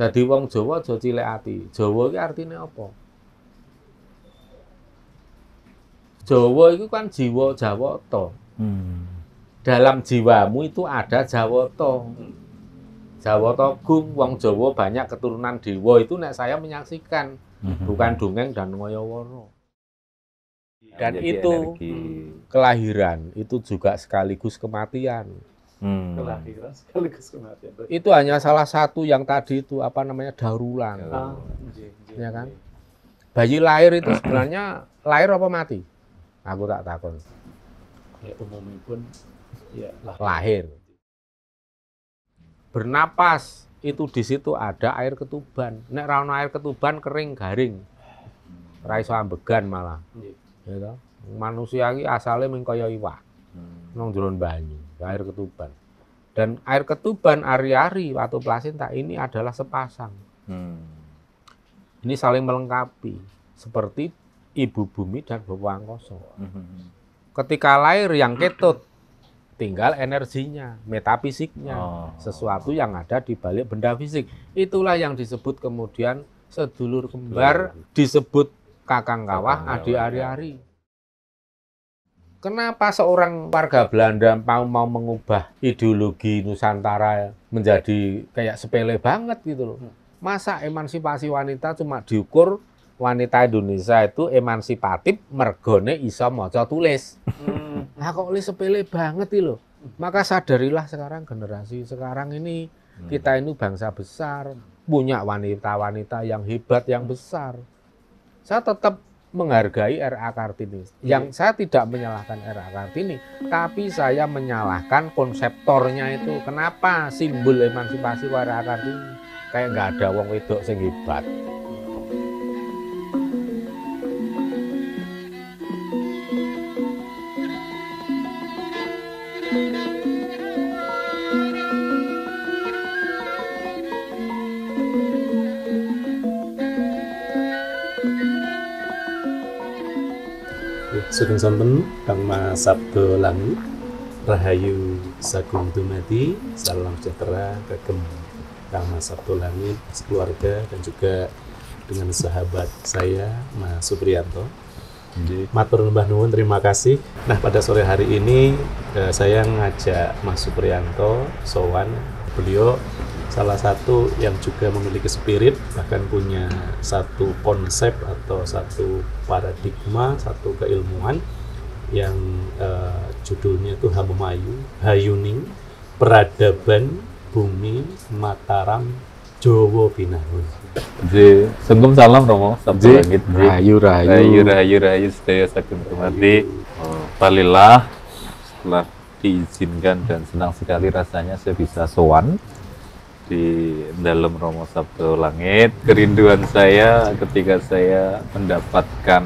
Dadi wong Jawa aja cilik ati. Jawa iki artine apa? Jawa itu kan jiwa Jawata. Dalam jiwamu itu ada Jawata. Jawata Gung, wong Jawa banyak keturunan dewa itu nek saya menyaksikan, bukan dongeng dan ngoyo-woro. Dan itu kelahiran itu juga sekaligus kematian. Kelahiran sekaligus kematian. Itu hanya salah satu yang tadi itu apa namanya darulang. Ya kan? Bayi lahir itu sebenarnya lahir apa mati? Aku tak takon. Ya umumipun ya lahir. Bernapas itu di situ ada air ketuban. Nek ra ono air ketuban kering garing. Ra iso ambegan malah. Ya toh. Manusia iki asale mung kaya iwak. Nang jero banyu, air ketuban. Dan air ketuban ari-ari atau plasenta ini adalah sepasang. Ini saling melengkapi seperti ibu bumi dan bapak angkasa. Ketika lahir yang ketut tinggal energinya, metafisiknya, sesuatu yang ada di balik benda fisik. Itulah yang disebut kemudian sedulur kembar, disebut kakang kawah, adik ari-ari. Kenapa seorang warga Belanda mau mengubah ideologi Nusantara menjadi kayak sepele banget gitu loh? Masa emansipasi wanita cuma diukur wanita Indonesia itu emansipatif mergone iso maca tulis. Nah kok sepele banget sih loh. Maka sadarilah sekarang generasi sekarang ini kita ini bangsa besar, punya wanita-wanita yang hebat yang besar. Saya tetap menghargai R.A. Kartini. Yang saya tidak menyalahkan R.A. Kartini, tapi saya menyalahkan konseptornya itu. Kenapa simbol emansipasi R.A. Kartini kayak nggak ada wong wedok sing hebat. Sugeng sonten Kangmas Sabdo Langit, Rahayu Sagung Dumadi, salam sejahtera kagem Kangmas Sabdo Langit, sekeluarga dan juga dengan sahabat saya Mas Supriyanto. Matur nuwun Mbah Nuwun, terima kasih. Nah pada sore hari ini saya ngajak Mas Supriyanto sowan. Beliau salah satu yang juga memiliki spirit, bahkan punya satu konsep atau satu paradigma, satu keilmuan yang judulnya itu Hamemayu, Hayuning, Peradaban Bumi Mataram Jawa Binangun. Sungkem salam Romo, Sabdo Langit. Rahayu sedaya saking hormati. Palillah, setelah diizinkan dan senang sekali rasanya saya bisa sowan di dalam Romo Sabdo Langit. Kerinduan saya ketika saya mendapatkan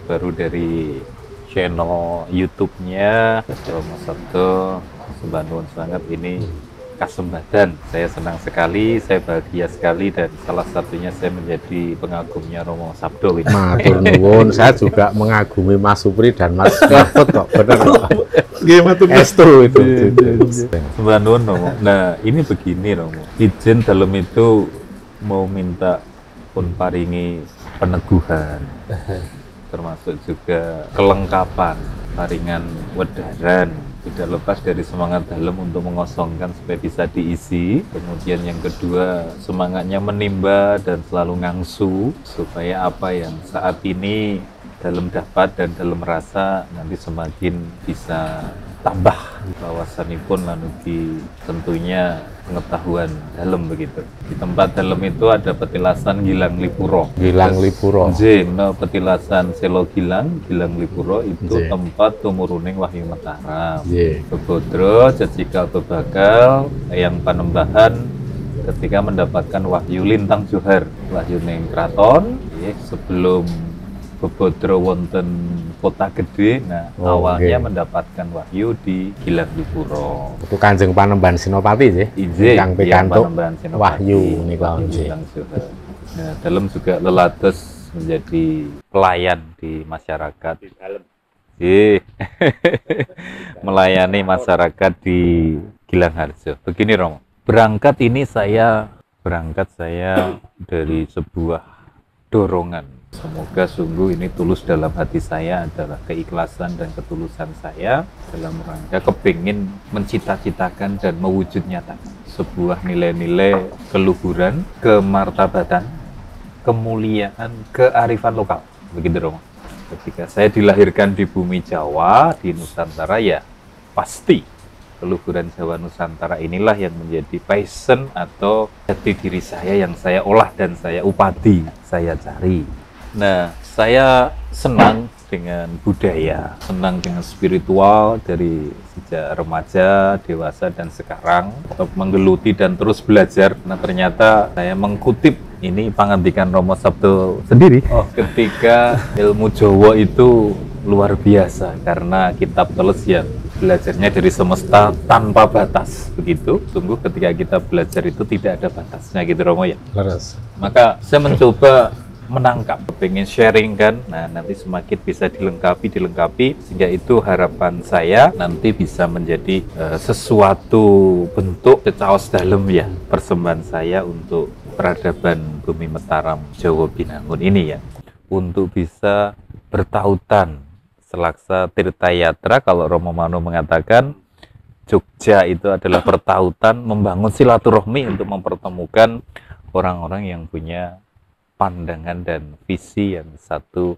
baru dari channel YouTube-nya Romo Sabdo, sembah nuwun sangat ini kesempatan. Saya senang sekali, saya bahagia sekali dan salah satunya saya menjadi pengagumnya Romo Sabdo. Matur nuwun, saya juga mengagumi Mas Supri dan Mas Mahfud kok, bener kok. Estu itu. Sembah nuwun Romo. Nah, ini begini Romo. Izin dalam itu mau minta pun paringi peneguhan. Termasuk juga kelengkapan, paringan wedaran. Tidak lepas dari semangat dalam untuk mengosongkan supaya bisa diisi. Kemudian yang kedua, semangatnya menimba dan selalu ngangsu supaya apa yang saat ini dalam dapat dan dalam rasa nanti semakin bisa tambah wawasanipun lanugi tentunya pengetahuan dalam begitu. Di tempat dalam itu ada petilasan Gilang Lipuro. Gilang Lipuro. No, petilasan Selo Gilang, Gilang Lipuro itu tempat tumuruning Wahyu Mataram. Bebodro, Jajikal Bebakal, yang Panembahan ketika mendapatkan wahyu Lintang Johar, wahyu ning kraton, sebelum Bebodro wonten kota gede. Nah, awalnya mendapatkan wahyu di Gilang Lipuro. Itu Kanjeng Panembahan Senopati sih. Kang pikantuk wahyu niku nggih. Nah, dalam juga lelados menjadi pelayan di masyarakat. Melayani masyarakat di Gilang Harjo. Begini Romo, berangkat ini saya berangkat saya dari sebuah dorongan. Semoga sungguh ini tulus dalam hati saya adalah keikhlasan dan ketulusan saya dalam rangka kepingin mencita-citakan dan mewujud nyatakan sebuah nilai-nilai keluhuran, kemartabatan, kemuliaan, kearifan lokal. Begitu Romo. Ketika saya dilahirkan di bumi Jawa, di Nusantara, ya pasti keluhuran Jawa Nusantara inilah yang menjadi passion atau jati diri saya yang saya olah dan saya upati, saya cari. Nah, saya senang dengan budaya, senang dengan spiritual dari sejak remaja, dewasa, dan sekarang untuk menggeluti dan terus belajar. Nah, ternyata saya mengkutip ini pangandikan Romo Sabdo sendiri. Ketika ilmu Jawa itu luar biasa karena kitab teles ya belajarnya dari semesta tanpa batas begitu. Sungguh ketika kita belajar itu tidak ada batasnya gitu Romo ya. Laras. Maka saya mencoba menangkap, pengen sharing kan, nah nanti semakin bisa dilengkapi, sehingga itu harapan saya nanti bisa menjadi sesuatu bentuk secaos dalem ya, persembahan saya untuk peradaban Bumi Mataram Jawa Binangun ini ya, untuk bisa bertautan selaksa Tirta Yatra. Kalau Romo Mano mengatakan Jogja itu adalah bertautan, membangun silaturahmi untuk mempertemukan orang-orang yang punya pandangan dan visi yang satu,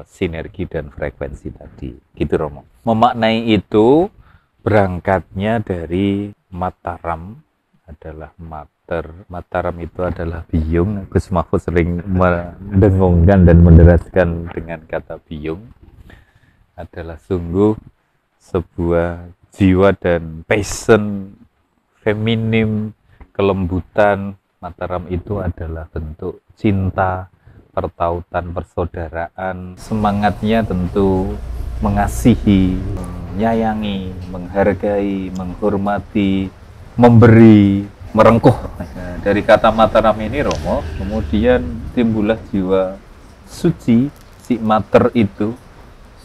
sinergi dan frekuensi tadi. Gitu Romo. Memaknai itu berangkatnya dari Mataram adalah mater. Mataram itu adalah biyung. Gus Mahfud sering mendengungkan dan menderaskan dengan kata biyung. Adalah sungguh sebuah jiwa dan passion feminim, kelembutan. Mataram itu adalah bentuk cinta, pertautan, persaudaraan. Semangatnya tentu mengasihi, menyayangi, menghargai, menghormati, memberi, merengkuh. Nah, dari kata Mataram ini Romo, kemudian timbullah jiwa suci, si mater itu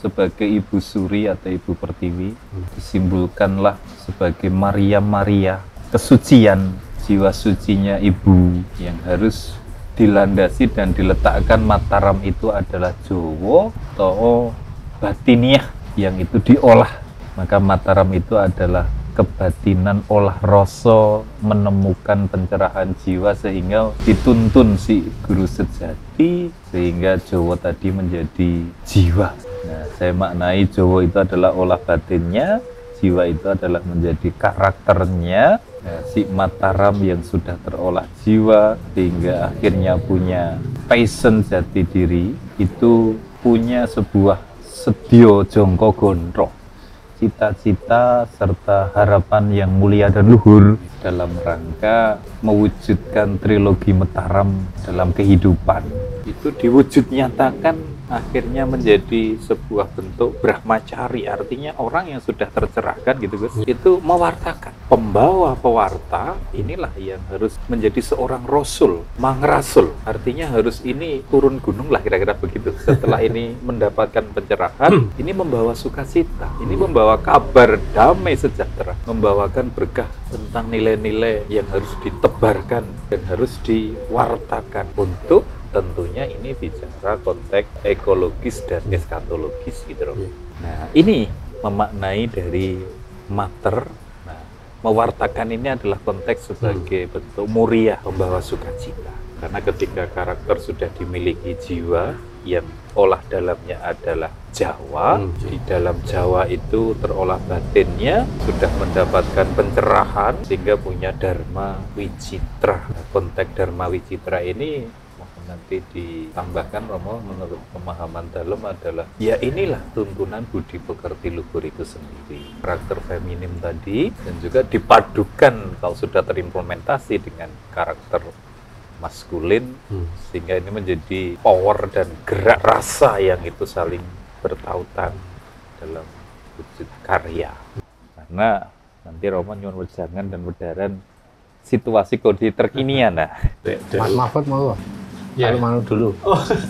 sebagai ibu suri atau ibu pertiwi, disimbolkanlah sebagai Maria, kesucian, jiwa sucinya ibu yang harus dilandasi dan diletakkan. Mataram itu adalah Jawa atau batiniah yang itu diolah. Maka Mataram itu adalah kebatinan olah rasa, menemukan pencerahan jiwa sehingga dituntun si guru sejati sehingga Jawa tadi menjadi jiwa. Nah, saya maknai Jawa itu adalah olah batinnya, jiwa itu adalah menjadi karakternya. Nah, si Mataram yang sudah terolah jiwa sehingga akhirnya punya passion jati diri, itu punya sebuah sedya jangka gondro, cita-cita serta harapan yang mulia dan luhur dalam rangka mewujudkan trilogi Mataram dalam kehidupan. Itu diwujud nyatakan akhirnya menjadi sebuah bentuk brahmacari, artinya orang yang sudah tercerahkan gitu Gus, itu mewartakan. Pembawa pewarta inilah yang harus menjadi seorang rasul, mangrasul, artinya harus ini turun gunung lah kira-kira begitu. Setelah ini mendapatkan pencerahan, ini membawa sukacita, ini membawa kabar damai sejahtera, membawakan berkah tentang nilai-nilai yang harus ditebarkan dan harus diwartakan untuk tentunya ini bicara konteks ekologis dan eskatologis gitu loh. Nah, ini memaknai dari mater. Nah, mewartakan ini adalah konteks sebagai bentuk muria, membawa sukacita. Karena ketika karakter sudah dimiliki jiwa yang olah dalamnya adalah Jawa, di dalam Jawa itu terolah batinnya, sudah mendapatkan pencerahan sehingga punya Dharma Wicitra. Konteks Dharma Wicitra ini nanti ditambahkan Romo menurut pemahaman dalam adalah ya inilah tuntunan budi pekerti luhur itu sendiri, karakter feminim tadi, dan juga dipadukan kalau sudah terimplementasi dengan karakter maskulin, sehingga ini menjadi power dan gerak rasa yang itu saling bertautan dalam wujud karya. Karena nanti Romo nyuwun wejangan dan wedaran situasi kondisi terkinian. Nah, Mas Mahfud mau ya, mau dulu,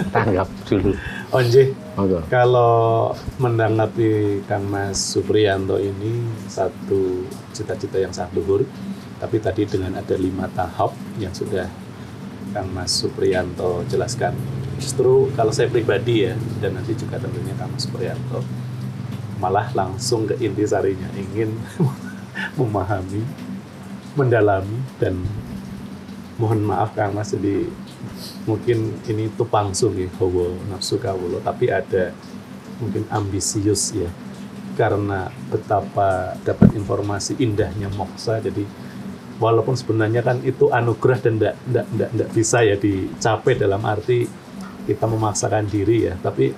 tanggap dulu. Onje, kalau menanggapi Kang Mas Supriyanto ini satu cita-cita yang sangat luhur, Tapi tadi dengan ada 5 tahap yang sudah Kang Mas Supriyanto jelaskan, justru kalau saya pribadi ya, dan nanti juga tentunya Kang Mas Supriyanto, malah langsung ke intisarinya, ingin memahami, mendalami, dan mohon maaf Kang Mas, jadi mungkin ini tupangsu nih, hawa nafsu kawula, tapi ada mungkin ambisius ya, karena betapa dapat informasi indahnya moksa. Jadi walaupun sebenarnya kan itu anugerah dan enggak bisa ya dicapai dalam arti kita memaksakan diri ya, tapi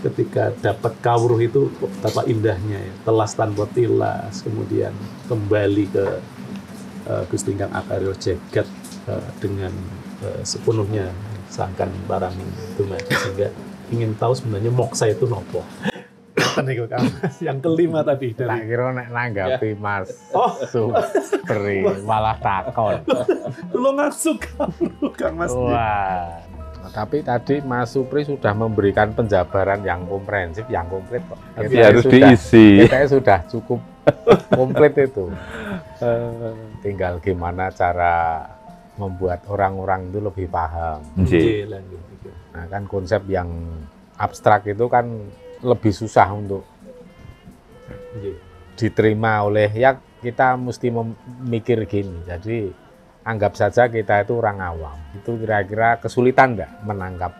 ketika dapat kawruh itu betapa indahnya ya, telas tanpa tilas, kemudian kembali ke Gusti Ingkang Akarya Jagat dengan sepenuhnya sangkan barang itu, sehingga ingin tahu sebenarnya moksa itu nopo. Yang kelima tadi Tak dari kira nek nanggapi Mas Supri malah takon. lo ngasuk Kang Mas. Wah. Nah, tapi tadi Mas Supri sudah memberikan penjabaran yang komprehensif, yang komplit kok. Tapi Kita harus sudah- diisi. Kita sudah cukup komplit itu. Tinggal gimana cara membuat orang-orang itu lebih paham. Nggih. Nah, kan konsep yang abstrak itu kan lebih susah untuk diterima oleh, ya kita mesti memikir gini. Jadi anggap saja kita itu orang awam. Itu kira-kira kesulitan enggak menangkap.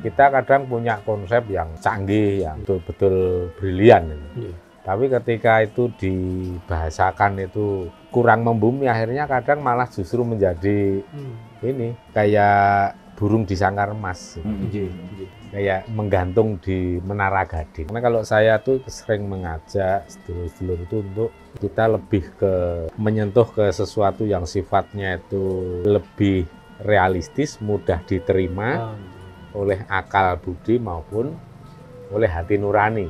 Kita kadang punya konsep yang canggih, yang betul-betul brilian. Tapi ketika itu dibahasakan itu kurang membumi, akhirnya kadang malah justru menjadi ini kayak burung di sangkar emas, kayak menggantung di menara gading. Karena kalau saya tuh sering mengajak sedulur-sedulur itu untuk kita lebih ke menyentuh ke sesuatu yang sifatnya itu lebih realistis, mudah diterima oleh akal budi maupun oleh hati nurani,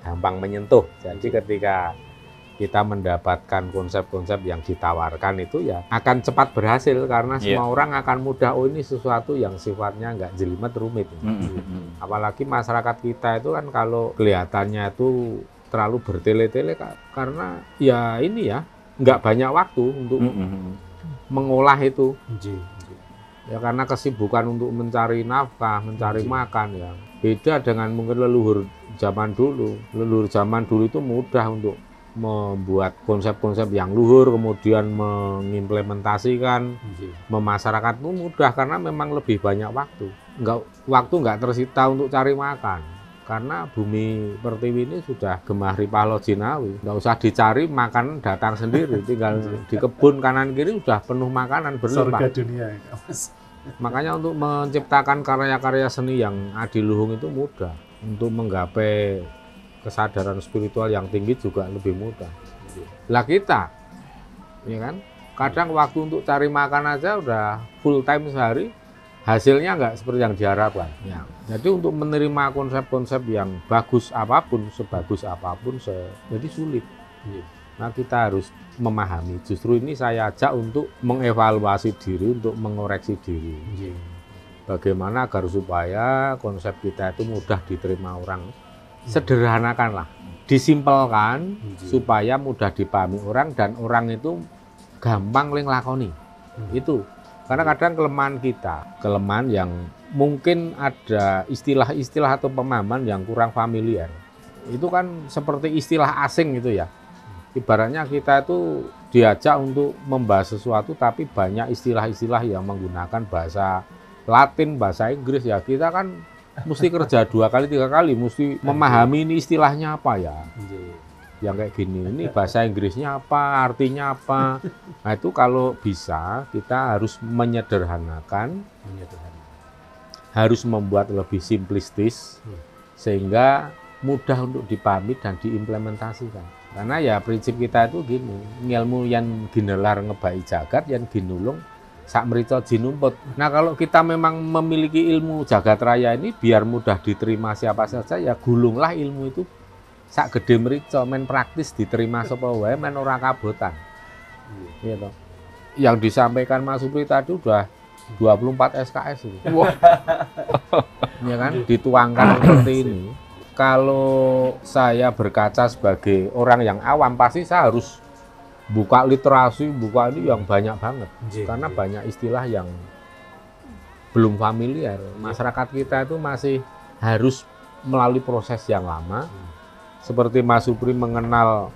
gampang menyentuh. Jadi ketika kita mendapatkan konsep-konsep yang ditawarkan itu ya akan cepat berhasil, karena semua orang akan mudah, oh ini sesuatu yang sifatnya nggak jelimet rumit. Apalagi masyarakat kita itu kan kalau kelihatannya itu terlalu bertele-tele karena ya ini ya nggak banyak waktu untuk mengolah itu. Ya karena kesibukan untuk mencari nafkah, mencari makan ya. Beda dengan mungkin leluhur zaman dulu. Leluhur zaman dulu itu mudah untuk membuat konsep-konsep yang luhur, kemudian mengimplementasikan, memasyarakat itu mudah karena memang lebih banyak waktu. Waktu nggak tersita untuk cari makan. Karena bumi pertiwi ini sudah gemah ripah lo jinawi. Nggak usah dicari, makan datang sendiri. Tinggal di kebun kanan kiri sudah penuh makanan berlimpah. Surga dunia ya, Mas. Makanya untuk menciptakan karya-karya seni yang adiluhung itu mudah. Untuk menggapai kesadaran spiritual yang tinggi juga lebih mudah. Lah kita, ya kan, kadang waktu untuk cari makan aja udah full time sehari, hasilnya nggak seperti yang diharapkan. Ya. Jadi untuk menerima konsep-konsep yang bagus apapun, sebagus apapun, jadi sulit. Nah kita harus memahami. Justru ini saya ajak untuk mengevaluasi diri, untuk mengoreksi diri. Bagaimana agar supaya konsep kita itu mudah diterima orang. Sederhanakanlah, disimpelkan supaya mudah dipahami orang dan orang itu gampang nglakoni. Itu karena kadang kelemahan kita, kelemahan yang mungkin ada istilah-istilah atau pemahaman yang kurang familiar. Itu kan seperti istilah asing gitu ya. Ibaratnya kita itu diajak untuk membahas sesuatu tapi banyak istilah-istilah yang menggunakan bahasa Latin, bahasa Inggris ya. Kita kan mesti kerja 2 kali 3 kali, mesti memahami ini istilahnya apa ya. Yang kayak gini, ini bahasa Inggrisnya apa, artinya apa. Nah itu kalau bisa kita harus menyederhanakan, harus membuat lebih simplistis sehingga mudah untuk dipahami dan diimplementasikan. Karena ya prinsip kita itu gini, ilmu yang ginelar ngebai jagat, yang ginulung sak merica jinumput. Nah kalau kita memang memiliki ilmu jagat raya ini biar mudah diterima siapa saja, ya gulunglah ilmu itu sak gede merica, men praktis diterima sapa wae, men ora kabotan. Gitu. Yang disampaikan Mas Supri tadi udah 24 SKS itu. Wah. Ya kan dituangkan seperti ini. Kalau saya berkaca sebagai orang yang awam, pasti saya harus buka literasi, buka ini yang banyak banget. Nggih, Karena nggih. banyak istilah yang belum familiar. Masyarakat kita itu masih harus melalui proses yang lama. Seperti Mas Supri mengenal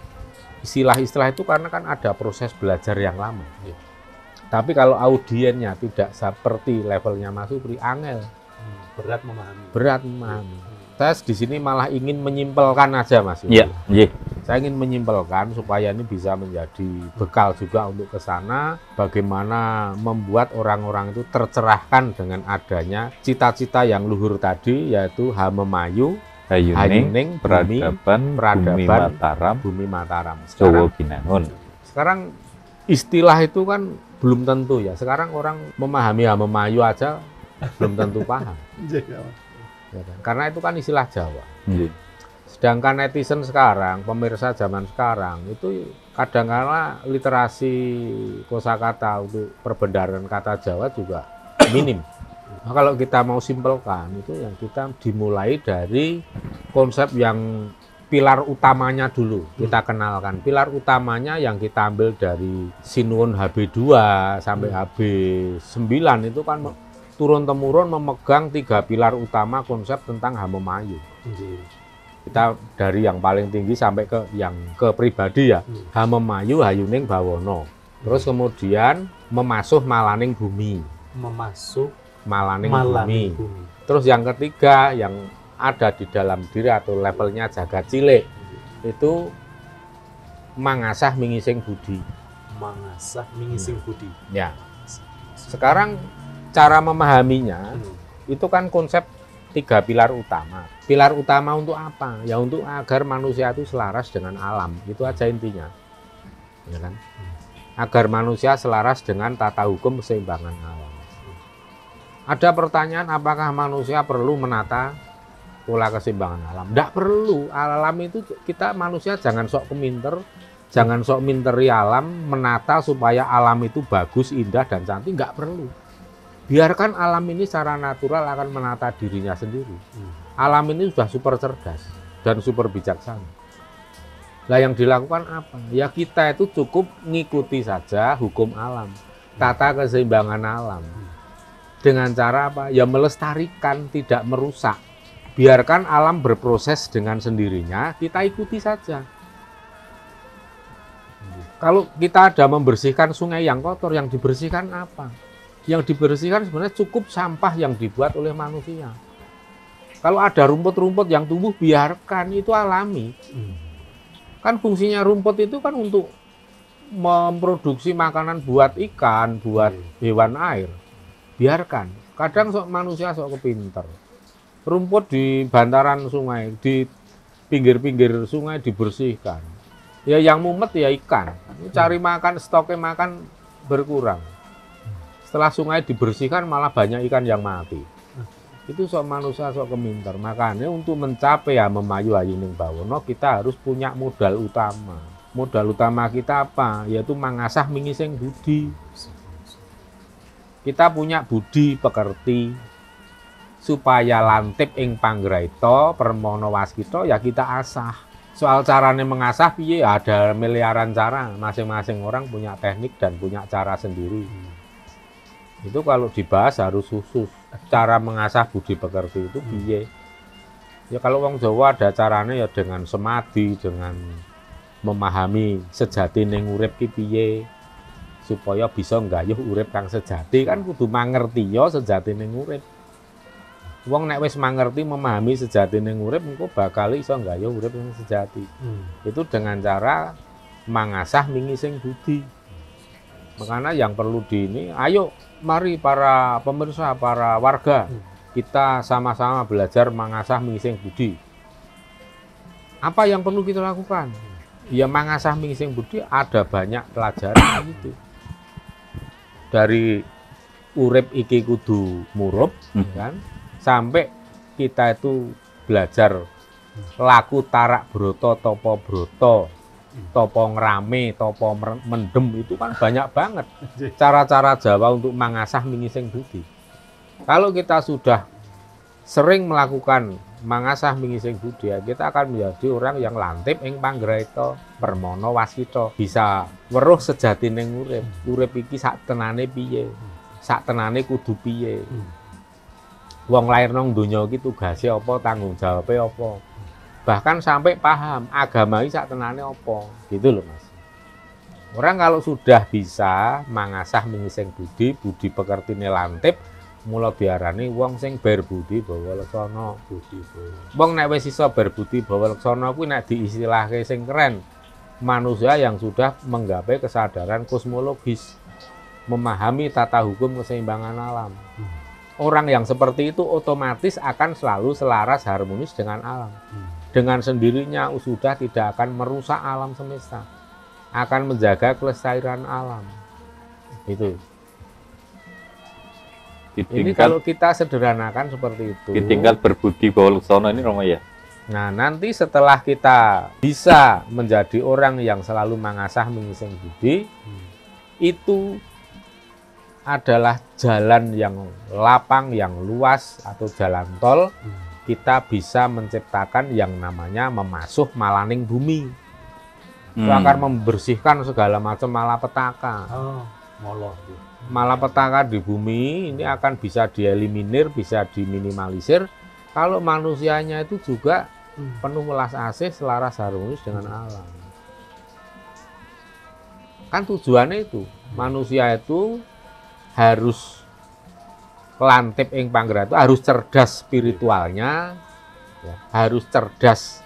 istilah-istilah itu karena kan ada proses belajar yang lama. Iya. Tapi kalau audiennya tidak seperti levelnya Mas Supri, angel, Berat memahami. berat memahami. Saya di sini malah ingin menyimpelkan aja, Mas Supri. Iya, iya. Saya ingin menyimpelkan supaya ini bisa menjadi bekal juga untuk ke sana, bagaimana membuat orang-orang itu tercerahkan dengan adanya cita-cita yang luhur tadi, yaitu Hamemayu, Hayuning, Peradaban, Bumi Mataram, Bumi Mataram. Jawa Binangun. Sekarang istilah itu kan belum tentu ya. Sekarang orang memahami Hamemayu aja belum tentu paham. Ya kan? Karena itu kan istilah Jawa. Nggih. Sedangkan netizen sekarang, pemirsa zaman sekarang itu kadang-kala literasi kosakata untuk perbendaharaan kata Jawa juga minim. Nah, kalau kita mau simpelkan itu yang kita dimulai dari konsep yang pilar utamanya dulu kita kenalkan. Pilar utamanya yang kita ambil dari Sinuhun HB2 sampai HB9 itu kan turun-temurun memegang 3 pilar utama konsep tentang Hamemayu. Kita dari yang paling tinggi sampai ke yang ke pribadi ya. Hamemayu, Hayuning, Bawono. Terus kemudian memasuh Malaning Bumi. Memasuk Malaning Malaning Bumi. Bumi. Terus yang ketiga yang ada di dalam diri atau levelnya jagat cilik itu mangasah mingising budi. Mangasah mingising budi. Ya. Sekarang cara memahaminya itu kan konsep 3 pilar utama. Pilar utama untuk apa? Ya untuk agar manusia itu selaras dengan alam. Itu aja intinya. Ya kan? Agar manusia selaras dengan tata hukum keseimbangan alam. Ada pertanyaan apakah manusia perlu menata pola keseimbangan alam? Tidak perlu. Alam itu kita manusia jangan sok keminter, jangan sok minteri alam, menata supaya alam itu bagus, indah dan cantik. Nggak perlu. Biarkan alam ini secara natural akan menata dirinya sendiri. Alam ini sudah super cerdas dan super bijaksana. Nah yang dilakukan apa? Ya kita itu cukup ngikuti saja hukum alam, tata keseimbangan alam. Dengan cara apa? Ya melestarikan, tidak merusak. Biarkan alam berproses dengan sendirinya, kita ikuti saja. Kalau kita ada membersihkan sungai yang kotor, yang dibersihkan apa? Yang dibersihkan sebenarnya cukup sampah yang dibuat oleh manusia. Kalau ada rumput-rumput yang tumbuh, biarkan, itu alami. Kan fungsinya rumput itu kan untuk memproduksi makanan buat ikan, buat hewan air. Biarkan. Kadang sok manusia sok kepinter. Rumput di bantaran sungai, di pinggir-pinggir sungai dibersihkan. Ya yang mumet ya ikan. Cari makan, stoknya makan berkurang. Setelah sungai dibersihkan malah banyak ikan yang mati. Itu sok manusia sok keminter. Makanya untuk mencapai Hamemayu, Hayuning, Bawono kita harus punya modal utama. Modal utama kita apa? Yaitu mangasah mingising budi. Kita punya budi pekerti supaya lantip ing panggraita permono waskita ya kita asah. Soal caranya mengasah piye ada miliaran cara. Masing-masing orang punya teknik dan punya cara sendiri. Itu kalau dibahas harus khusus. Cara mengasah budi pekerti itu piye. Ya kalau wong Jawa ada caranya ya dengan semadi, dengan memahami sejati ning urip ki piye supaya bisa nggayuh urip kang sejati kan kudu mangerti ya sejati ning urip. Wong nek wis mangerti memahami sejati ning urip engko bakal iso nggayuh urip kang sejati. Itu dengan cara mangasah mingising budi. Makanya yang perlu ayo mari para pemirsa, para warga, kita sama-sama belajar mengasah mingising budi. Apa yang perlu kita lakukan? Ya mengasah mingising budi ada banyak pelajaran gitu. Dari urip iki kudu murup, kan? Sampai kita itu belajar laku tarak broto, topo broto, topo ngrame, topo mendem itu kan banyak banget cara-cara Jawa untuk mengasah mingising budi. Kalau kita sudah sering melakukan mangasah mengising budi, kita akan menjadi orang yang lantip ing panggraita permana wasita, bisa weruh sejatining urip. Urip iki sak tenane piye? Sak tenane kudu piye? Wong lair nang donya iki tugase apa, tanggung jawabe apa? Bahkan sampai paham agama iki sak tenane apa. Gitu loh, Mas. Orang kalau sudah bisa mangasah mengising budi, budi pekertine lantip, mula diarani wong sing berbudi bawa leksana. Wong nek wis iso berbudi bawa leksana kuwi nek diistilahke sing keren, manusia yang sudah menggapai kesadaran kosmologis, memahami tata hukum keseimbangan alam. Orang yang seperti itu otomatis akan selalu selaras harmonis dengan alam. Dengan sendirinya sudah tidak akan merusak alam semesta, akan menjaga kelestarian alam. Itu. Ini kalau kita sederhanakan seperti itu. Ditinggal berbudi bahwa leksana ini Romo ya. Nah, nanti setelah kita bisa menjadi orang yang selalu mangasah mengising budi, itu adalah jalan yang lapang, yang luas atau jalan tol. Kita bisa menciptakan yang namanya memasuh malaning bumi. Itu akan membersihkan segala macam malapetaka. Malapetaka di bumi ini akan bisa dieliminir, bisa diminimalisir kalau manusianya itu juga penuh welas asih, selaras harmonis dengan alam. Kan tujuannya itu, manusia itu harus lantip ing panggraita, harus cerdas spiritualnya, ya, harus cerdas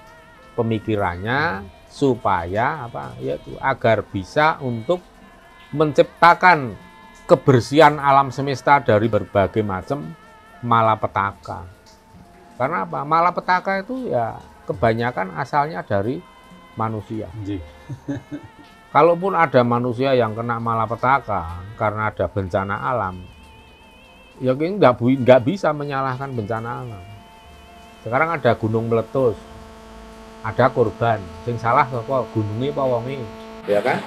pemikirannya, supaya apa? Yaitu agar bisa untuk menciptakan kebersihan alam semesta dari berbagai macam malapetaka. Karena apa? Malapetaka itu ya kebanyakan asalnya dari manusia. Kalaupun ada manusia yang kena malapetaka karena ada bencana alam, ya nggak bisa menyalahkan bencana alam. Sekarang ada gunung meletus, ada korban. Sing salah sapa? Gunungnya apa wonge? Ya kan?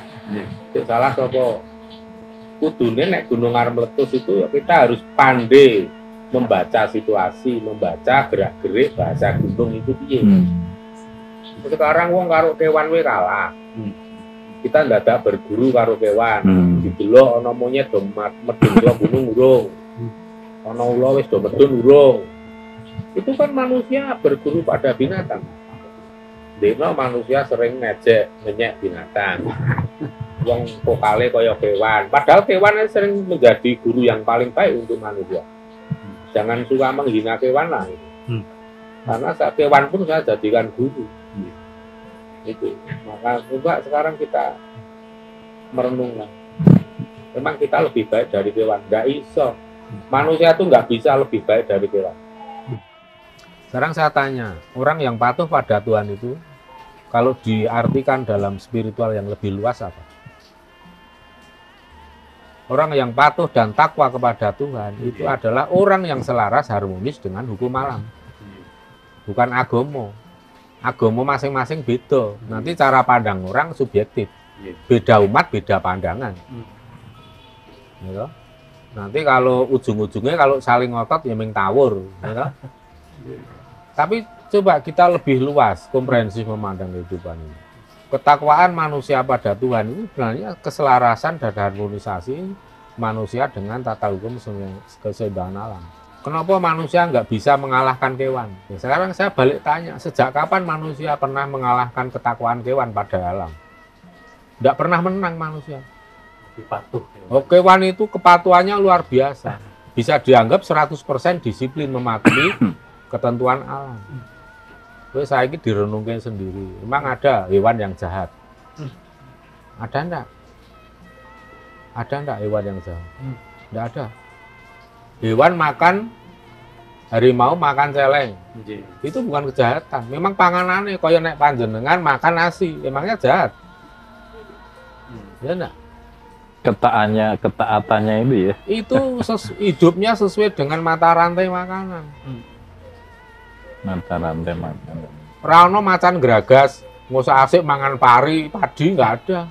Sing salah sapa? Kudune nek gunung arep meletus itu ya kita harus pandai membaca situasi, membaca gerak-gerik bahasa gunung itu piye. Sekarang wong karo kewan we kalah. Kita ndak ada berguru karo kewan. Didelok ana monyet do medun gunung urung. Ana ula wis do medun urung. Itu kan manusia berguru pada binatang. Dene manusia sering ngejek menyek binatang. Wong vokale kaya kewan. Padahal kewan sering menjadi guru yang paling baik untuk manusia. Jangan suka menghina kewan lah. Karena kewan pun saya jadikan guru. Itu. Maka coba sekarang kita merenungkan. Memang kita lebih baik dari kewan. Nggak iso. Manusia itu nggak bisa lebih baik dari kewan. Sekarang saya tanya, orang yang patuh pada Tuhan itu, kalau diartikan dalam spiritual yang lebih luas apa? Orang yang patuh dan takwa kepada Tuhan itu adalah orang yang selaras harmonis dengan hukum alam. Bukan agama. Agama masing-masing beda. Nanti cara pandang orang subjektif. Beda umat, beda pandangan. Gitu. Nanti kalau ujung-ujungnya kalau saling ngotot ya ming tawur. Gitu. Tapi coba kita lebih luas, komprehensif memandang kehidupan ini. Ketakwaan manusia pada Tuhan itu sebenarnya keselarasan dan harmonisasi manusia dengan tata hukum keseimbangan alam. Kenapa manusia nggak bisa mengalahkan kewan? Ya, sekarang saya balik tanya, sejak kapan manusia pernah mengalahkan ketakwaan kewan pada alam? Nggak pernah menang manusia. Patuh. Oh, kewan itu kepatuhannya luar biasa. Bisa dianggap 100% disiplin mematuhi ketentuan alam. Terus saya ini direnungkan sendiri. Memang ada hewan yang jahat? Ada enggak? Ada enggak hewan yang jahat? Enggak ada. Hewan makan, harimau makan celeng. Itu bukan kejahatan. Memang panganannya kaya nek panjenengan makan nasi. Emangnya jahat? Ya enggak? Ketaatannya itu ya. Itu hidupnya sesuai dengan mata rantai makanan. Mata rantai makanan. Rano macan geragas, ngusah asik mangan pari, padi nggak ada.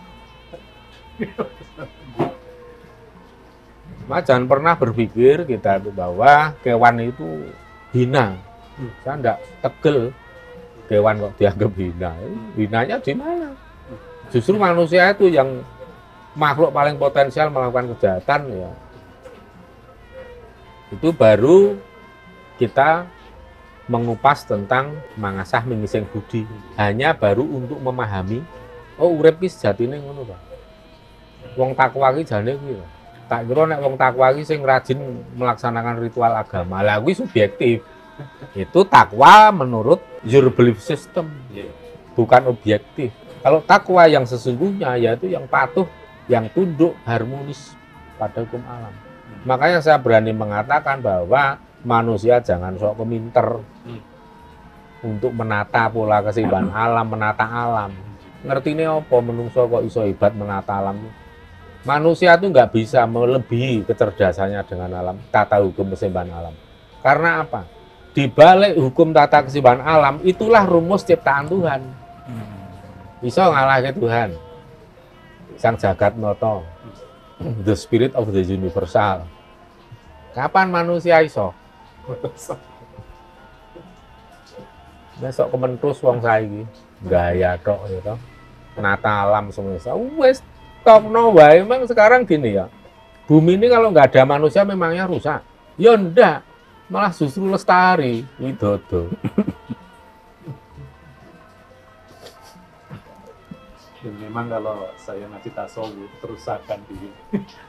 Jangan pernah berpikir kita itu bahwa kewan itu hina. Saya enggak tegel kewan kok dianggap hina. Hinanya di mana? Justru manusia itu yang makhluk paling potensial melakukan kejahatan ya. Itu baru kita mengupas tentang mangasah mingising budi. Hanya baru untuk memahami, oh urip ki sejatine ngono ta. Wong takwa ki jane kuwi. Tak kira nek wong takwa ki sing rajin melaksanakan ritual agama. Lah kuwi subjektif. Itu takwa menurut your belief system. Bukan objektif. Kalau takwa yang sesungguhnya yaitu yang patuh, yang tunduk, harmonis pada hukum alam. Makanya saya berani mengatakan bahwa manusia jangan sok keminter untuk menata pola keseimbangan alam, menata alam. Ngertine apa menungso kok iso hebat menata alam? Manusia itu nggak bisa melebihi kecerdasannya dengan alam, tata hukum keseimbangan alam. Karena apa? Di balik hukum tata keseimbangan alam itulah rumus ciptaan Tuhan. Iso ngalahke Tuhan. Sang jagat noto. The spirit of the universal. Kapan manusia iso? Besok kementus wong saiki gaya tok ya. Nata alam semesta. Wes tokno wae memang sekarang gini ya. Bumi ini kalau nggak ada manusia memangnya rusak. Ya ndak, malah justru lestari, widodo. Dan memang kalau saya ngasih tasawuf kerusakan di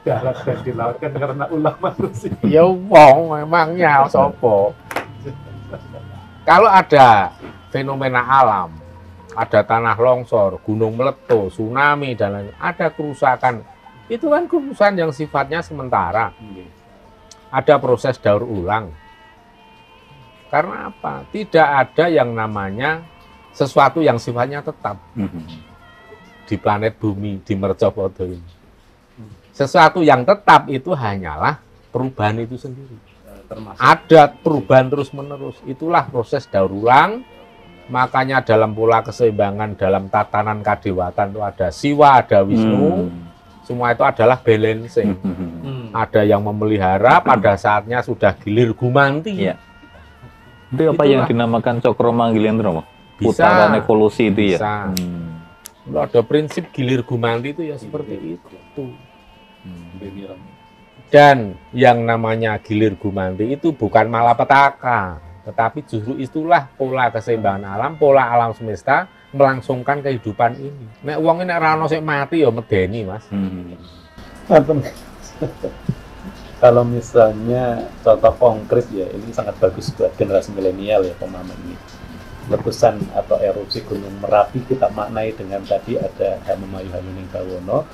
darat dan di laut kan karena ulah manusia. Ya wong memangnya sopo. Kalau ada fenomena alam, ada tanah longsor, gunung meletus, tsunami dan lain, ada kerusakan. Itu kan kerusakan yang sifatnya sementara. Ada proses daur ulang. Karena apa? Tidak ada yang namanya sesuatu yang sifatnya tetap. Di planet bumi, di Mercopodo ini. Sesuatu yang tetap itu hanyalah perubahan itu sendiri. Ada perubahan terus-menerus. Itulah proses daur ulang. Makanya dalam pola keseimbangan, dalam tatanan kadewatan itu ada Siwa, ada Wisnu. Semua itu adalah balancing. Ada yang memelihara, pada saatnya sudah gilir gumanti. Ya. Itu apa yang dinamakan cokro manggilendra? Putaran evolusi itu ya? Bisa. Kalau ada prinsip gilir gumanti itu ya seperti itu. Dan yang namanya gilir gumanti itu bukan malapetaka, tetapi justru itulah pola keseimbangan alam, pola alam semesta melangsungkan kehidupan ini. Nek wong nek ra ono sik mati ya medeni, Mas. Kalau misalnya contoh konkret ya, ini sangat bagus buat generasi milenial ya pemahaman ini. Letusan atau erupsi Gunung Merapi kita maknai dengan tadi ada Hanumayu Hanuning Bawono,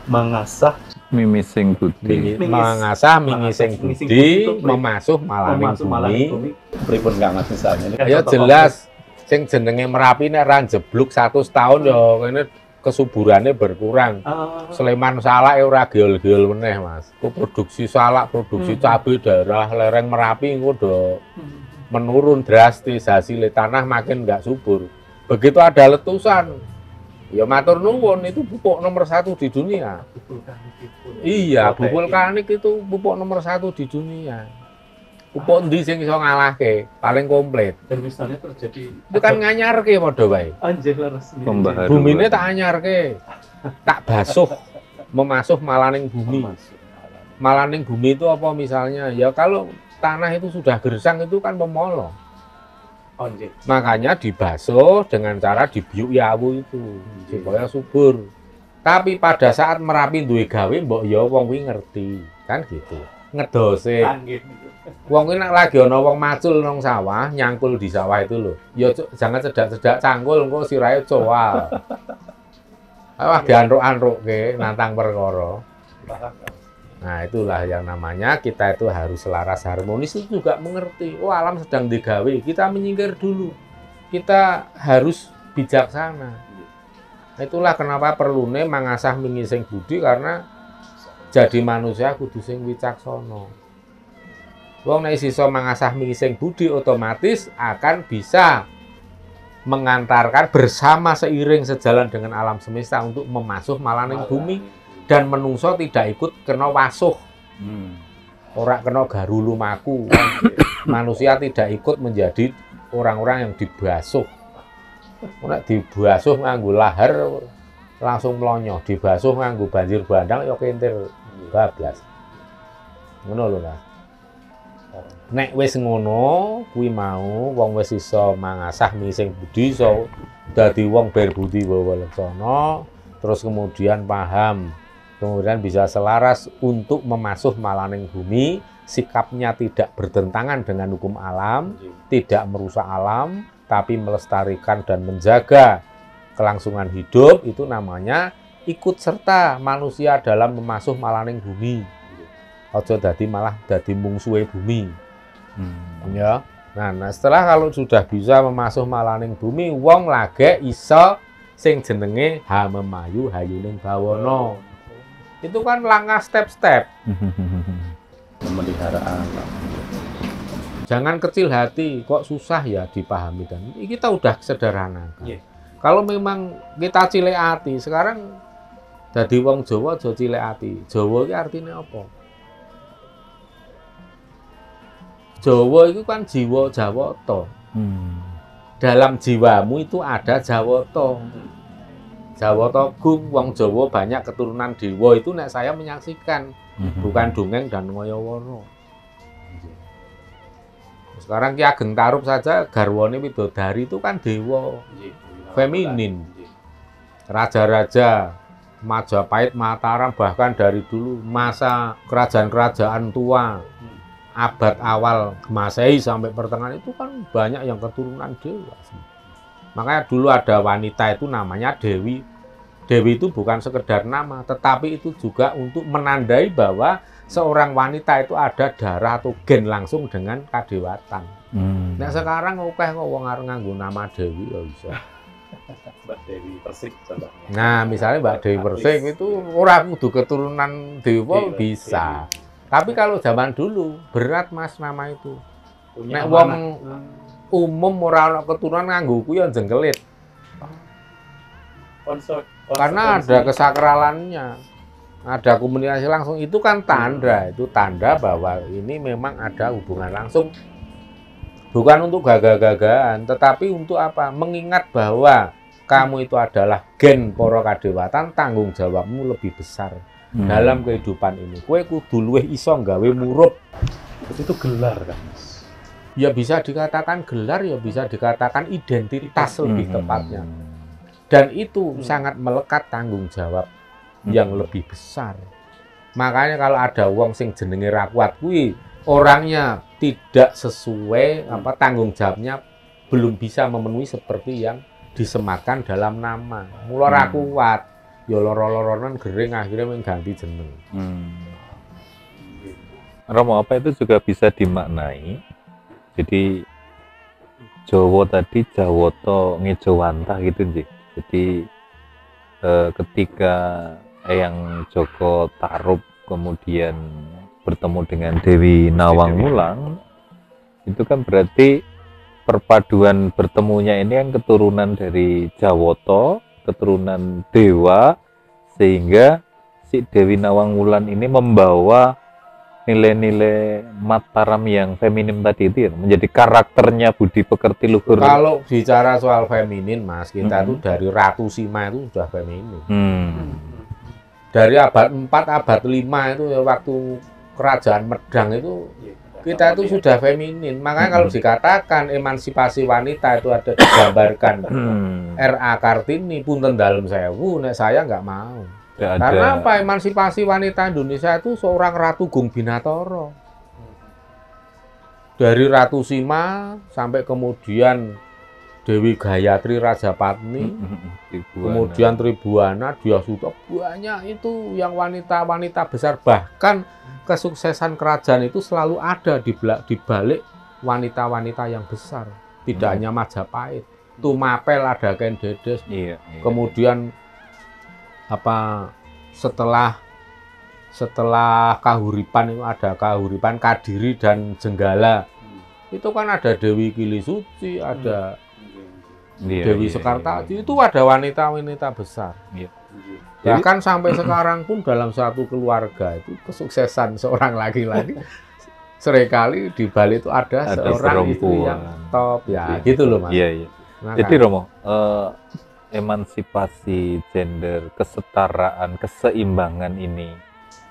mangasah mimising budi, mangasah mingising budi, memasuh malaning bumi. Pripun kangat misalnya. Ya jelas, sing jenenge Merapi nek ra jebluk 100 tahun ya kene kesuburannya berkurang. Sleman Salak ora geol-geol meneh, Mas. Ku produksi salak, produksi cabai daerah lereng Merapi engko do menurun drastis, hasil tanah makin nggak subur. Begitu ada letusan, ya matur nuwun itu pupuk nomor 1 di dunia. Iya, pupuk vulkanik itu pupuk nomor 1 di dunia. Pupuk endi sing iso ngalahke, paling komplit. Dan misalnya terjadi itu kan nganyarke padha wae. Anjir resmi. Bumine tak anyarke. Tak basuh, memasuh malaning bumi. Malaning bumi itu apa misalnya? Ya kalau tanah itu sudah gersang itu kan memolong. Makanya dibasuh dengan cara dibiuk yawu itu supaya subur. Tapi pada saat Merapi duwe gawe mbok ya wong kuwi ngerti, kan gitu. Ngedose. Wong kuwi nek lagi ana wong macul nang sawah, nyangkul di sawah itu lho. Ya jangan cedak-cedak cangkul engko sirahe coal. Awak dianruk-anrukke nantang perkara. Nah itulah yang namanya kita itu harus selaras harmonis, itu juga mengerti. Oh alam sedang digawe, kita menyingkir dulu. Kita harus bijaksana. Itulah kenapa perlune mangasah mingising budi, karena jadi manusia kudu sing wicaksana. Wong nek iso mangasah mingising budi otomatis akan bisa mengantarkan bersama seiring sejalan dengan alam semesta untuk memasuh malaning bumi. Dan menungso tidak ikut kena wasuh. ora kena garu lumaku. Manusia tidak ikut menjadi orang-orang yang dibasuh. Nek dibasuh nganggo lahar langsung melonyo, dibasuh nganggo banjir bandang ya kentir bablas. Ngono lho, Mas. Nek wis ngono kuwi mau wong wis iso mangasah mising budi iso dadi wong berbudi weweleksana, terus kemudian paham, kemudian bisa selaras untuk memasuh malaning bumi, sikapnya tidak bertentangan dengan hukum alam, tidak merusak alam, tapi melestarikan dan menjaga kelangsungan hidup, itu namanya ikut serta manusia dalam memasuh malaning bumi. Aja dadi malah dadi mungsuhe bumi. Ya. Nah, setelah kalau sudah bisa memasuh malaning bumi, wong lage iso sing jenenge hamemayu hayuning bawana. Itu kan langkah step-step. Memelihara alam. Jangan kecil hati, kok susah ya dipahami dan kita udah sederhanakan. Yeah. Kalau memang kita cilik hati, sekarang dadi wong Jawa aja cilik hati. Jawa iki artine apa? Jawa itu kan jiwa Jawata. Dalam jiwamu itu ada Jawata. Jawata gung, wong Jawa banyak keturunan dewa, itu nek saya menyaksikan, bukan dongeng dan ngoyo-wono. Sekarang Ki Ageng Tarub saja garwane widodari itu kan dewa feminin. Raja-raja Majapahit, Mataram, bahkan dari dulu masa kerajaan-kerajaan tua, abad awal Masehi sampai pertengahan itu kan banyak yang keturunan dewa. Makanya dulu ada wanita itu namanya Dewi. Dewi itu bukan sekedar nama, tetapi itu juga untuk menandai bahwa seorang wanita itu ada darah atau gen langsung dengan kadewatan. Nah sekarang akeh kok wong arep nganggo nama Dewi ya bisa. Mbak Dewi Persik contohnya. Nah, misalnya Mbak Dewi Persik itu ora kudu keturunan dewa bisa. Tapi kalau zaman dulu berat Mas nama itu. Nek wong umum ora ana keturunan nganggo kuwi ya jengkelit. Karena ada kesakralannya. Ada komunikasi langsung, itu kan tanda, itu tanda bahwa ini memang ada hubungan langsung. Bukan untuk gagah-gagahan, tetapi untuk apa? Mengingat bahwa kamu itu adalah gen para kadewatan, tanggung jawabmu lebih besar dalam kehidupan ini. Kowe kudu luwih iso gawe murup. Itu gelar kan, Mas? Ya bisa dikatakan gelar, ya bisa dikatakan identitas lebih tepatnya. Dan itu sangat melekat tanggung jawab yang lebih besar. Makanya kalau ada wong sing jenenge ra kuat kuwi orangnya tidak sesuai tanggung jawabnya, belum bisa memenuhi seperti yang disematkan dalam nama. Mula ra kuat, ya loro-loronan gering akhirnya mengganti jeneng. Romo, apa itu juga bisa dimaknai. Jadi Jawa tadi Jawata ngejawantah gitu nggih. Jadi ketika Eyang Joko Tarub kemudian bertemu dengan Dewi Nawang Wulan, itu kan berarti perpaduan bertemunya ini kan keturunan dari Jawata, keturunan dewa, sehingga si Dewi Nawang Wulan ini membawa nilai-nilai Mataram yang feminim tadi itu ya, menjadi karakternya budi pekerti luhur. Kalau bicara soal feminin, Mas, kita itu dari Ratu Sima itu sudah feminin. Dari abad 4, abad 5 itu ya, waktu kerajaan Medang itu kita itu sudah feminin. Makanya kalau dikatakan emansipasi wanita itu ada digambarkan R.A. Kartini, punten dalem sewu, nek saya nggak mau. Karena apa? Emansipasi wanita Indonesia itu seorang Ratu Gung Binathara. Dari Ratu Sima sampai kemudian Dewi Gayatri Rajapatni, kemudian Tribuana, dia sudah banyak itu yang wanita-wanita besar. Bahkan kesuksesan kerajaan itu selalu ada di balik wanita-wanita yang besar. Tidak hanya Majapahit, Tumapel ada Ken Dedes, kemudian setelah Kahuripan itu ada Kahuripan, Kadiri dan Jenggala. Itu kan ada Dewi Kilisuci, ada Dewi Sekartaji, itu ada wanita-wanita besar. Bahkan sampai sekarang pun dalam satu keluarga itu kesuksesan seorang laki-laki seringkali di Bali itu ada seorang istri yang perempuan. top ya, Iya. gitu loh Mas. Iya, iya. Nah, Jadi kan, Romo, emansipasi gender, kesetaraan, keseimbangan ini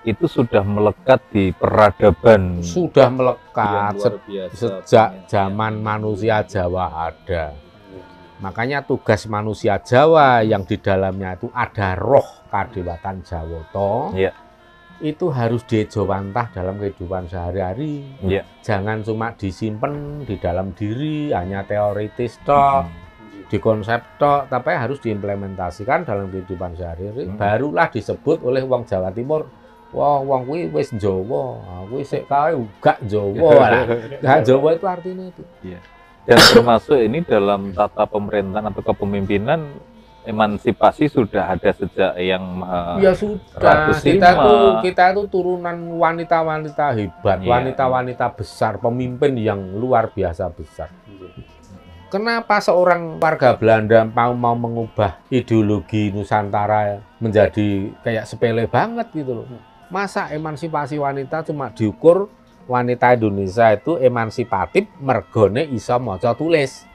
itu sudah melekat di peradaban sudah yang melekat luar biasa. sejak zaman manusia Jawa ada. Makanya tugas manusia Jawa yang di dalamnya itu ada roh kadewatan Jawoto, Iya, itu harus dijawantah dalam kehidupan sehari-hari. iya. Jangan cuma disimpan di dalam diri, hanya teoritis tok, di konsep tok, tapi harus diimplementasikan dalam kehidupan sehari-hari. Barulah disebut oleh wong Jawa Timur, wah wong kuwi wis Jawa, kuwi sik kae gak Jawa lah. Gak Jawa itu artinya itu. Iya. Dan termasuk ini dalam tata pemerintahan atau kepemimpinan, emansipasi sudah ada sejak yang Ya sudah, Ratu kita tuh turunan wanita-wanita hebat, Iya. wanita-wanita besar, pemimpin yang luar biasa besar. Kenapa seorang warga Belanda mau mengubah ideologi Nusantara menjadi kayak sepele banget gitu loh? Masa emansipasi wanita cuma diukur wanita Indonesia itu emansipatif mergone iso maca tulis.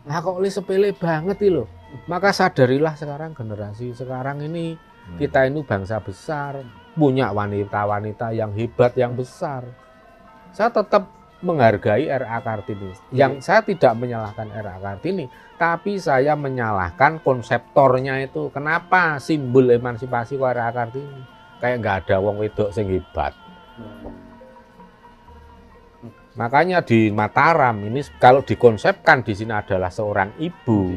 Nah kok sepele banget itu loh. Maka sadarilah sekarang generasi sekarang ini kita ini bangsa besar, punya wanita-wanita yang hebat yang besar. Saya tetap menghargai R.A. Kartini. Yang saya tidak menyalahkan R.A. Kartini, tapi saya menyalahkan konseptornya itu. Kenapa simbol emansipasi kok R.A. Kartini? Kayak nggak ada wong wedok sing hebat. Makanya di Mataram ini kalau dikonsepkan di sini adalah seorang ibu,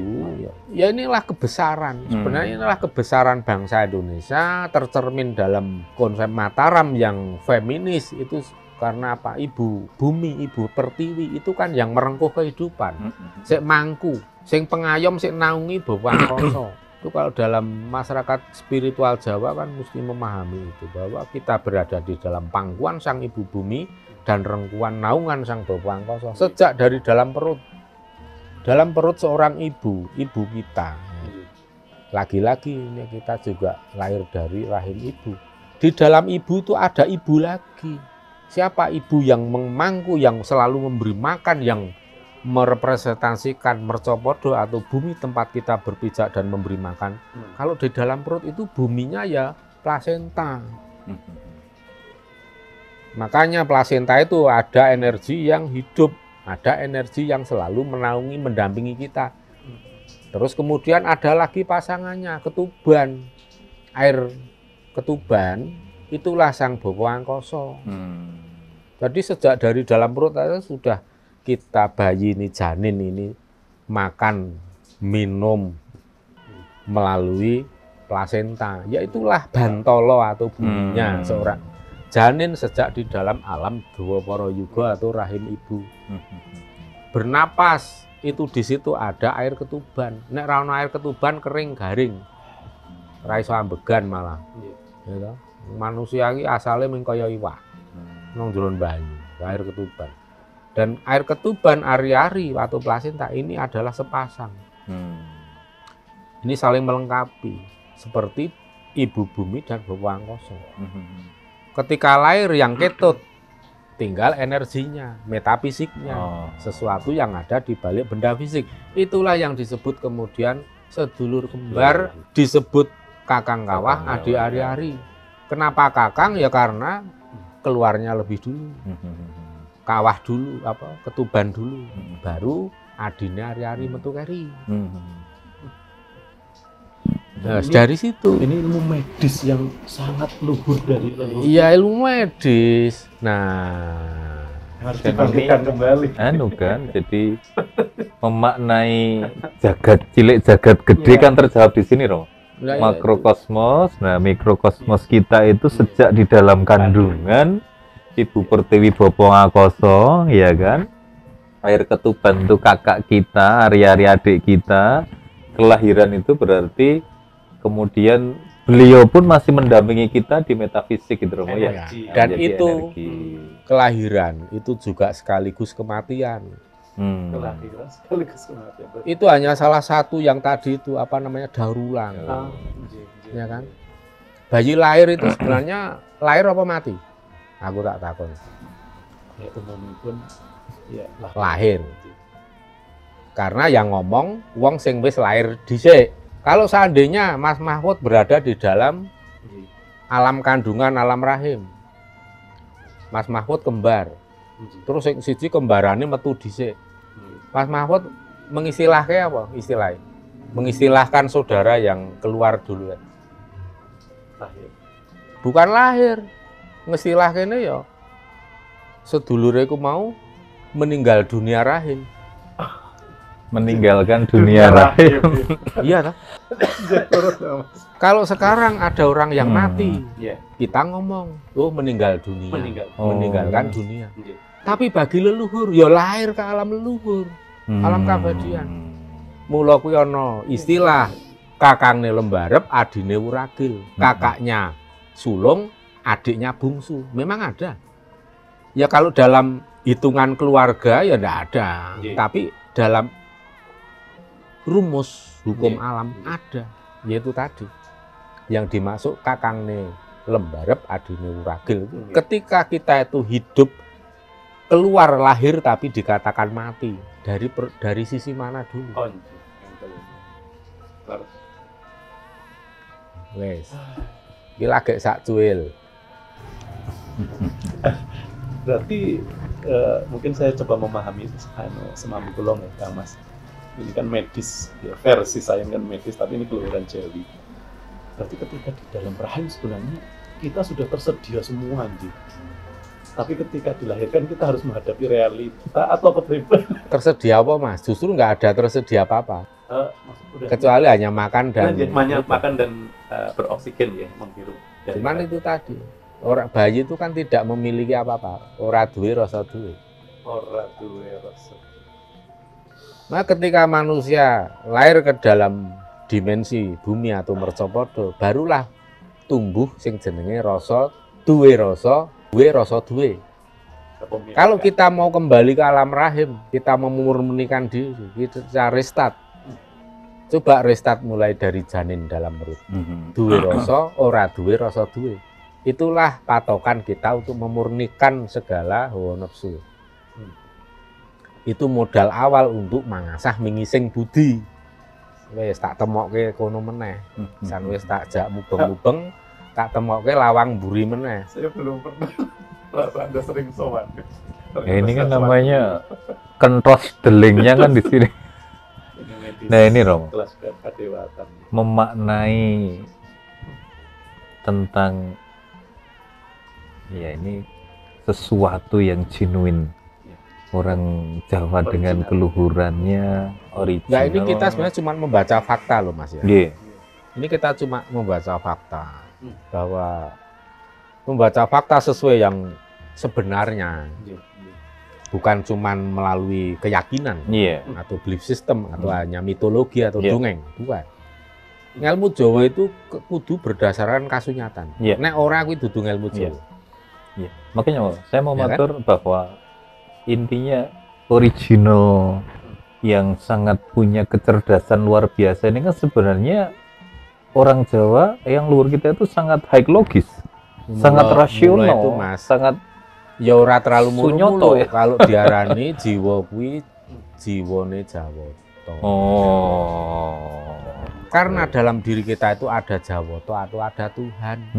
ya inilah kebesaran. Sebenarnya inilah kebesaran bangsa Indonesia tercermin dalam konsep Mataram yang feminis itu karena apa? Ibu bumi, ibu pertiwi itu kan yang merengkuh kehidupan. Sik mangku, sing pengayom, sik naungi bawa angkasa. Itu kalau dalam masyarakat spiritual Jawa kan mesti memahami itu bahwa kita berada di dalam pangkuan sang ibu bumi dan rengkuan naungan sang Bapa Angkasa sejak dari dalam perut seorang ibu kita. Lagi-lagi ini kita juga lahir dari rahim ibu. Di dalam ibu itu ada ibu lagi. Siapa ibu yang memangku, yang selalu memberi makan, yang merepresentasikan mercopodo atau bumi tempat kita berpijak dan memberi makan. Kalau di dalam perut itu buminya ya plasenta. Makanya plasenta itu ada energi yang hidup, ada energi yang selalu menaungi, mendampingi kita. Terus kemudian ada lagi pasangannya, ketuban. Air ketuban itulah sang Bapa Angkasa. Jadi sejak dari dalam perut itu sudah kita bayi ini, janin ini makan, minum melalui plasenta. Yaitulah bantolo atau buminya seorang janin sejak di dalam alam Dwapara Yuga atau rahim ibu. Bernapas itu di situ ada air ketuban. Nek ra ono air ketuban kering garing. Ra iso ambegan malah. Ya, manusia iki asale mung kaya iwak. Nang jero banyu, air ketuban. Dan air ketuban ari-ari atau plasenta ini adalah sepasang. Ini saling melengkapi seperti ibu bumi dan Bapa Angkasa. Ketika lahir yang ketut, tinggal energinya, metafisiknya, sesuatu yang ada di balik benda fisik. Itulah yang disebut kemudian sedulur kembar, disebut kakang kawah, adik ari-ari. Kenapa kakang? Ya karena keluarnya lebih dulu, kawah dulu, ketuban dulu, baru adine ari-ari metu keri. Nah, dari situ. Ini ilmu medis yang sangat luhur dari leluhur. Iya, ilmu medis. Nah, Harus dibangkitkan kembali. Anu kan, jadi memaknai jagat cilik, jagat gede kan terjawab di sini, Romo. Makrokosmos, nah mikrokosmos kita itu sejak di dalam kandungan Ibu Pertiwi Bapa Angkasa, ya kan? Air ketuban itu kakak kita, ari-ari adik kita. Kelahiran itu berarti kemudian beliau pun masih mendampingi kita di metafisik gitu, Romo, ya. Dan Jadi itu energi. kelahiran itu juga sekaligus kematian. Kelahiran sekaligus kematian. Itu hanya salah satu yang tadi itu daur ulang. Ya kan? Bayi lahir itu sebenarnya lahir apa mati? Aku tak takon. Ya umumipun ya lahir. Karena yang ngomong wong sing wis lahir dhisik. Kalau seandainya Mas Mahfud berada di dalam Nggih. alam kandungan, alam rahim, Mas Mahfud kembar, Nggih. terus sing siji kembarane metu dhisik. Nggih. Mas Mahfud mengistilahke apa istilahnya? Mengistilahkan saudara yang keluar duluan. Lahir. Bukan lahir. Ngestilahkene ya sedulure ku mau meninggal dunia rahim. Meninggalkan dunia rahim. Iya toh? Kalau sekarang ada orang yang mati, Iya. kita ngomong, oh meninggal dunia, meninggalkan dunia. Nggih. Tapi bagi leluhur, ya lahir ke alam leluhur, alam kabadian. Mula kuwi ana istilah kakangne lembarep, adine wuragil. Kakaknya sulung, adiknya bungsu. Memang ada. Ya kalau dalam hitungan keluarga ya enggak ada. Iya. Tapi dalam rumus hukum Iya. alam ada. Yaitu tadi. Yang dimaksud kakangne lembarep, adine wuragil. Iya. Ketika kita itu hidup keluar lahir tapi dikatakan mati. Dari sisi mana dulu? Oh, nggih. Terus Wes. Iki lagi sak cuil. berarti mungkin saya coba memahami semampu kula ya, Kang Mas. Ini kan medis, ya, versi saya kan medis, tapi ini keluhuran Jawi. Berarti ketika di dalam rahim sebenarnya kita sudah tersedia semua, anjing. Tapi ketika dilahirkan kita harus menghadapi realita atau kepribadian. Tersedia apa, Mas? Justru nggak ada tersedia apa-apa. Kecuali hanya makan dan makan dan beroksigen ya, menghirup. cuman itu tadi. Orang bayi itu kan tidak memiliki apa-apa. Ora duwe rasa duwe. Ora duwe rasa. Nah, ketika manusia lahir ke dalam dimensi bumi atau mercapada, barulah tumbuh sing jenenge rasa duwe rasa duwe. Kalau kita mau kembali ke alam rahim, kita memurnikan diri, kita restart. Coba restart mulai dari janin dalam perut. Duwe rasa, ora duwe rasa duwe. Itulah patokan kita untuk memurnikan segala hawa nafsu. Itu modal awal untuk mangasah mingising budi. Wis tak temokke kono meneh. San wis tak jak mubeng-mubeng, tak temokke lawang mburi meneh. Saya belum pernah merasa Anda sering sowan. Ya, ini kan namanya kentros delingnya kan di sini. Nah, ini Romo. Kelas kadewatan. Memaknai tentang ya ini sesuatu yang genuine. Orang Jawa dengan keluhurannya original. Nah, ini kita sebenarnya cuma membaca fakta loh, Mas ya. Yeah. Ini kita cuma membaca fakta bahwa membaca fakta sesuai yang sebenarnya, bukan cuma melalui keyakinan atau belief system atau hanya mitologi atau dongeng, bukan. Ilmu Jawa itu kudu berdasarkan kasunyatan. Nek ora kuwi dudu ilmu Jawa. Makanya saya mau matur bahwa intinya original yang sangat punya kecerdasan luar biasa ini kan sebenarnya orang Jawa yang luhur kita itu sangat high logis, sangat rasional, itu, Mas. sangat ya ora terlalu sunyoto ya. Kalau diarani jiwa kuwi jiwane Jawata. Oh. Karena dalam diri kita itu ada Jawata atau ada Tuhan.